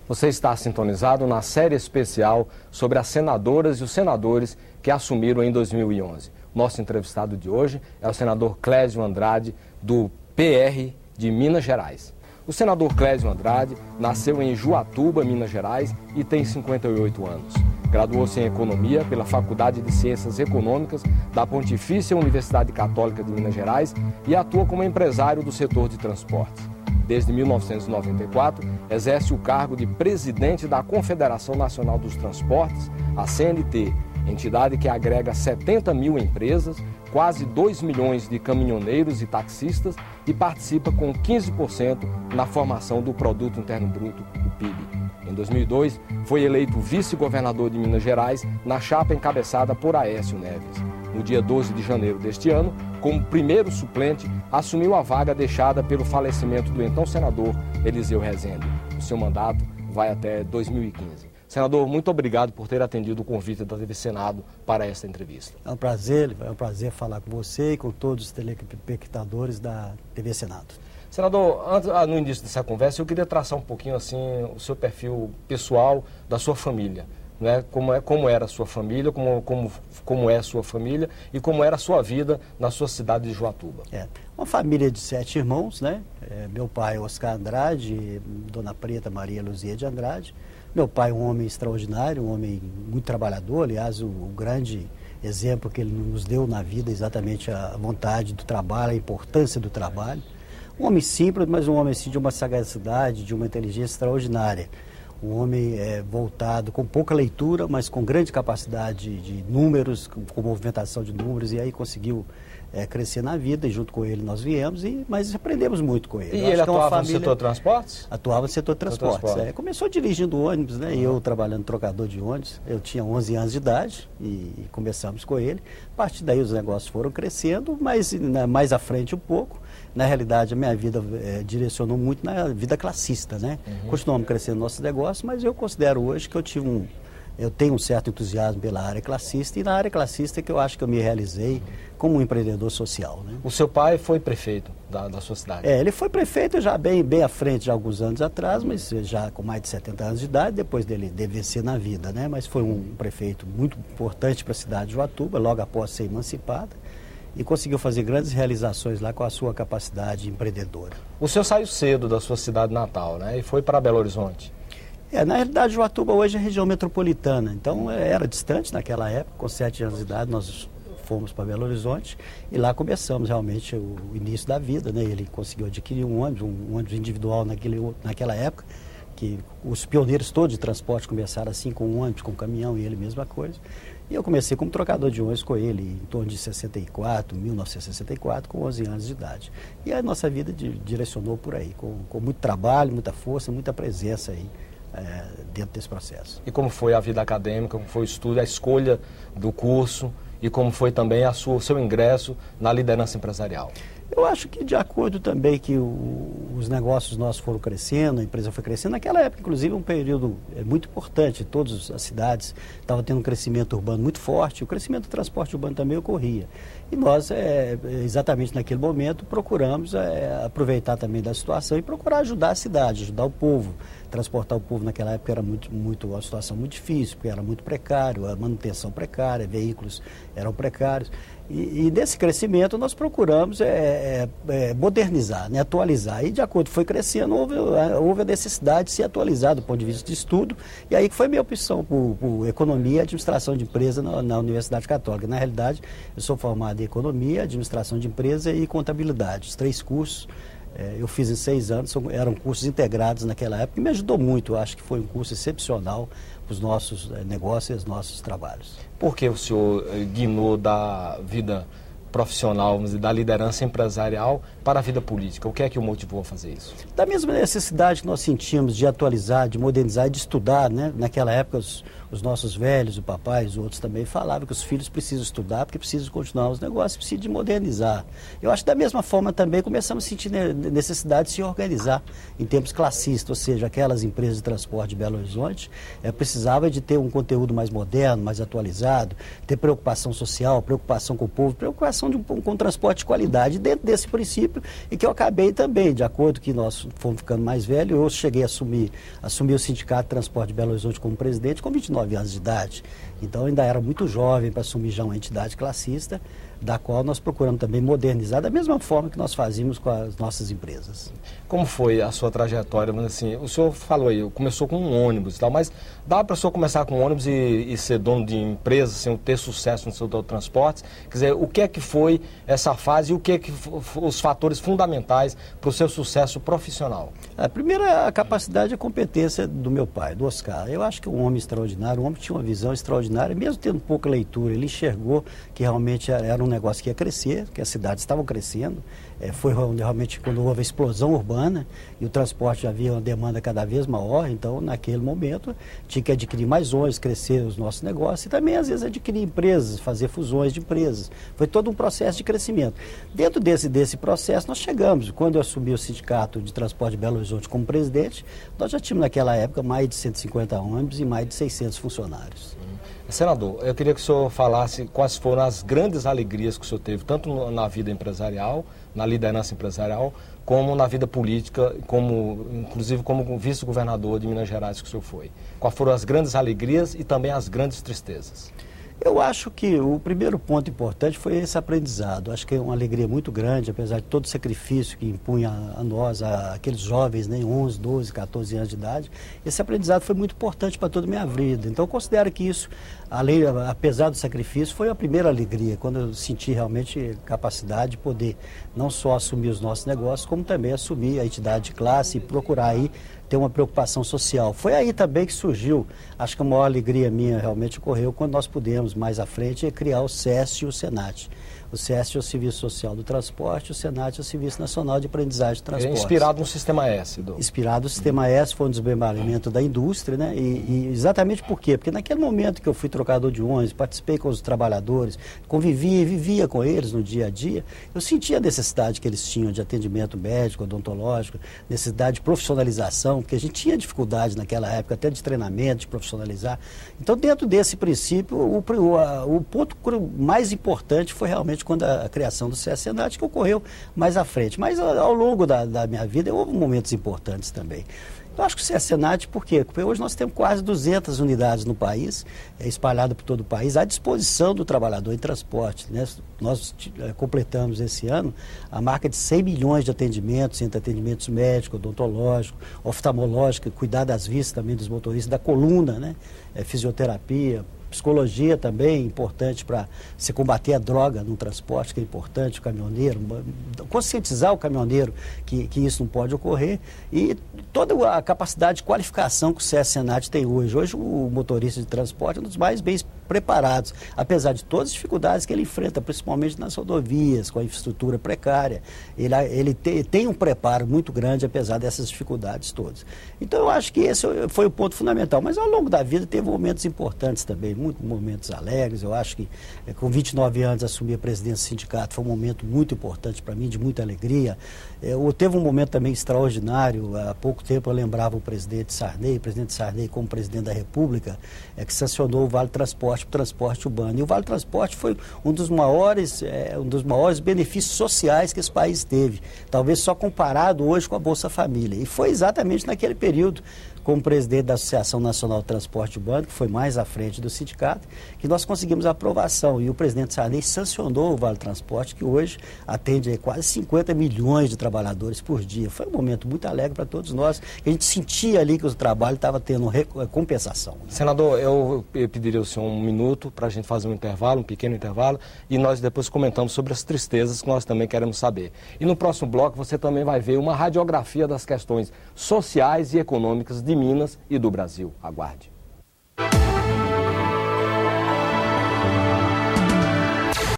Você está sintonizado na série especial sobre as senadoras e os senadores que assumiram em 2011. Nosso entrevistado de hoje é o senador Clésio Andrade, do PR de Minas Gerais. O senador Clésio Andrade nasceu em Juatuba, Minas Gerais, e tem 58 anos. Graduou-se em Economia pela Faculdade de Ciências Econômicas da Pontifícia Universidade Católica de Minas Gerais e atua como empresário do setor de transportes. Desde 1994, exerce o cargo de presidente da Confederação Nacional dos Transportes, a CNT, entidade que agrega 70 mil empresas, quase 2 milhões de caminhoneiros e taxistas e participa com 15% na formação do Produto Interno Bruto, o PIB. Em 2002, foi eleito vice-governador de Minas Gerais na chapa encabeçada por Aécio Neves. No dia 12 de janeiro deste ano, como primeiro suplente, assumiu a vaga deixada pelo falecimento do então senador Eliseu Rezende. O seu mandato vai até 2015. Senador, muito obrigado por ter atendido o convite da TV Senado para esta entrevista. É um prazer falar com você e com todos os telespectadores da TV Senado. Senador, no início dessa conversa, eu queria traçar um pouquinho assim o seu perfil pessoal da sua família. Né? Como era a sua família, como é a sua família e como era a sua vida na sua cidade de Juatuba. Uma família de 7 irmãos, né? Meu pai, Oscar Andrade, Dona Preta Maria Luzia de Andrade. Meu pai, um homem extraordinário, um homem muito trabalhador, aliás, o grande exemplo que ele nos deu na vida, exatamente a vontade do trabalho, a importância do trabalho. Um homem simples, mas um homem assim, de uma sagacidade, de uma inteligência extraordinária. Um homem voltado com pouca leitura, mas com grande capacidade de números, com movimentação de números, e aí conseguiu crescer na vida, e junto com ele nós viemos, mas aprendemos muito com ele. E ele atuava no setor de transportes? Atuava no setor de transportes. Começou dirigindo ônibus, né? E eu trabalhando trocador de ônibus. Eu tinha 11 anos de idade e começamos com ele. A partir daí os negócios foram crescendo, mas mais à frente um pouco. Na realidade, a minha vida direcionou muito na vida classista, né? Continuamos crescendo nossos negócios, mas eu considero hoje que eu tenho um certo entusiasmo pela área classista, e na área classista é que eu acho que eu me realizei como um empreendedor social, né? O seu pai foi prefeito da sua cidade? Ele foi prefeito já bem à frente, já alguns anos atrás, mas já com mais de 70 anos de idade, depois dele vencer na vida, né? Mas foi um prefeito muito importante para a cidade de Juatuba, logo após ser emancipada, e conseguiu fazer grandes realizações lá com a sua capacidade empreendedora. O senhor saiu cedo da sua cidade natal, né? E foi para Belo Horizonte. Na realidade, Juatuba hoje é região metropolitana, então era distante naquela época. Com 7 anos de idade nós fomos para Belo Horizonte e lá começamos realmente o início da vida, né? Ele conseguiu adquirir um ônibus individual naquela época, que os pioneiros todos de transporte começaram assim, com um ônibus, com um caminhão, e ele mesma coisa. E eu comecei como trocador de ônibus com ele em torno de 1964, com 11 anos de idade. E a nossa vida direcionou por aí, com muito trabalho, muita força, muita presença aí dentro desse processo. E como foi a vida acadêmica, como foi o estudo, a escolha do curso e como foi também o seu ingresso na liderança empresarial? Eu acho que de acordo também que os negócios nossos foram crescendo, a empresa foi crescendo. Naquela época, inclusive, um período muito importante, todas as cidades estavam tendo um crescimento urbano muito forte, o crescimento do transporte urbano também ocorria. E nós, exatamente naquele momento, procuramos aproveitar também da situação e procurar ajudar a cidade, ajudar o povo. Transportar o povo naquela época era uma situação muito difícil, porque era muito precário, a manutenção precária, veículos eram precários. E nesse crescimento nós procuramos modernizar, né, atualizar. E de acordo foi crescendo, houve a necessidade de se atualizar do ponto de vista de estudo. E aí que foi minha opção por Economia e Administração de Empresa na Universidade Católica. Na realidade, eu sou formado em Economia, Administração de Empresa e Contabilidade, os 3 cursos. Eu fiz em 6 anos, eram cursos integrados naquela época e me ajudou muito. Eu acho que foi um curso excepcional para os nossos negócios e os nossos trabalhos. Por que o senhor guinou da vida profissional, vamos dizer, da liderança empresarial para a vida política? O que é que o motivou a fazer isso? Da mesma necessidade que nós sentimos de atualizar, de modernizar e de estudar, né? Naquela época os nossos velhos, o papai, os outros também falavam que os filhos precisam estudar porque precisam continuar os negócios, precisam de modernizar. Eu acho que da mesma forma também começamos a sentir necessidade de se organizar em termos classistas, ou seja, aquelas empresas de transporte de Belo Horizonte precisava de ter um conteúdo mais moderno, mais atualizado, ter preocupação social, preocupação com o povo, preocupação preocupação com transporte de qualidade. Dentro desse princípio, e que eu acabei também, de acordo que nós fomos ficando mais velhos, eu cheguei a assumir o Sindicato de Transporte de Belo Horizonte como presidente com 29 anos de idade. Então, eu ainda era muito jovem para assumir já uma entidade classista, da qual nós procuramos também modernizar da mesma forma que nós fazíamos com as nossas empresas. Como foi a sua trajetória? Assim, o senhor falou aí, começou com um ônibus e tal, mas dá para o senhor começar com um ônibus e ser dono de empresa, assim, ter sucesso no setor de transportes? Quer dizer, o que é que foi essa fase e o que é que os fatores fundamentais para o seu sucesso profissional? A primeira, a capacidade e a competência do meu pai, do Oscar. Eu acho que um homem extraordinário, um homem que tinha uma visão extraordinária, mesmo tendo pouca leitura, ele enxergou que realmente era um negócio que ia crescer, que as cidades estavam crescendo. Foi realmente quando houve a explosão urbana e o transporte já havia uma demanda cada vez maior, então naquele momento tinha que adquirir mais ônibus, crescer os nossos negócios e também às vezes adquirir empresas, fazer fusões de empresas. Foi todo um processo de crescimento. Dentro desse processo nós chegamos, quando eu assumi o Sindicato de Transporte de Belo Horizonte como presidente, nós já tínhamos naquela época mais de 150 ônibus e mais de 600 funcionários. Senador, eu queria que o senhor falasse quais foram as grandes alegrias que o senhor teve, tanto na vida empresarial, na liderança empresarial, como na vida política, inclusive como vice-governador de Minas Gerais que o senhor foi. Quais foram as grandes alegrias e também as grandes tristezas? Eu acho que o primeiro ponto importante foi esse aprendizado. Acho que é uma alegria muito grande, apesar de todo o sacrifício que impunha a nós, aqueles jovens, né, 11, 12, 14 anos de idade. Esse aprendizado foi muito importante para toda a minha vida. Então, eu considero que isso, apesar do sacrifício, foi a primeira alegria, quando eu senti realmente capacidade de poder não só assumir os nossos negócios, como também assumir a entidade de classe e procurar aí ter uma preocupação social. Foi aí também que surgiu, acho que a maior alegria minha realmente ocorreu quando nós pudemos, mais à frente, criar o SESC e o SENAT. O SESC é o Serviço Social do Transporte, o SENAT é o Serviço Nacional de Aprendizagem de Transporte. Inspirado no Sistema S. Inspirado no Sistema S, foi um desmembramento da indústria, né? E exatamente por quê? Porque naquele momento que eu fui trocador de ônibus, participei com os trabalhadores, convivia e vivia com eles no dia a dia, eu sentia a necessidade que eles tinham de atendimento médico, odontológico, necessidade de profissionalização, porque a gente tinha dificuldade naquela época até de treinamento, de profissionalizar. Então, dentro desse princípio, o ponto mais importante foi realmente quando a criação do SESC-Senat, que ocorreu mais à frente. Mas ao longo da minha vida houve momentos importantes também. Eu acho que o SESC-Senat, por quê? Porque hoje nós temos quase 200 unidades no país, espalhado por todo o país, à disposição do trabalhador em transporte, né? Nós completamos esse ano a marca de 100 milhões de atendimentos, entre atendimentos médicos, odontológicos, oftalmológicos, cuidar das vistas também dos motoristas, da coluna, né? Fisioterapia, psicologia também, importante para se combater a droga no transporte, que é importante, o caminhoneiro, conscientizar o caminhoneiro que isso não pode ocorrer, e toda a capacidade de qualificação que o SESC-Senat tem hoje. Hoje o motorista de transporte é um dos mais bem preparados, apesar de todas as dificuldades que ele enfrenta, principalmente nas rodovias, com a infraestrutura precária. Ele tem um preparo muito grande, apesar dessas dificuldades todas. Então, eu acho que esse foi o ponto fundamental. Mas, ao longo da vida, teve momentos importantes também, muitos momentos alegres. Eu acho que, com 29 anos, assumir a presidência do sindicato foi um momento muito importante para mim, de muita alegria. Teve um momento também extraordinário. Há pouco tempo, eu lembrava o presidente Sarney como presidente da República, que sancionou o Vale Transporte para o transporte urbano. E o Vale Transporte foi um dos maiores benefícios sociais que esse país teve, talvez só comparado hoje com a Bolsa Família. E foi exatamente naquele período, como presidente da Associação Nacional de Transporte Urbano, que foi mais à frente do sindicato, que nós conseguimos a aprovação. E o presidente Sarney sancionou o Vale Transporte, que hoje atende quase 50 milhões de trabalhadores por dia. Foi um momento muito alegre para todos nós, que a gente sentia ali que o trabalho estava tendo compensação. Senador, eu pediria ao senhor um minuto para a gente fazer um pequeno intervalo, e nós depois comentamos sobre as tristezas que nós também queremos saber. E no próximo bloco você também vai ver uma radiografia das questões sociais e econômicas de Minas e do Brasil. Aguarde.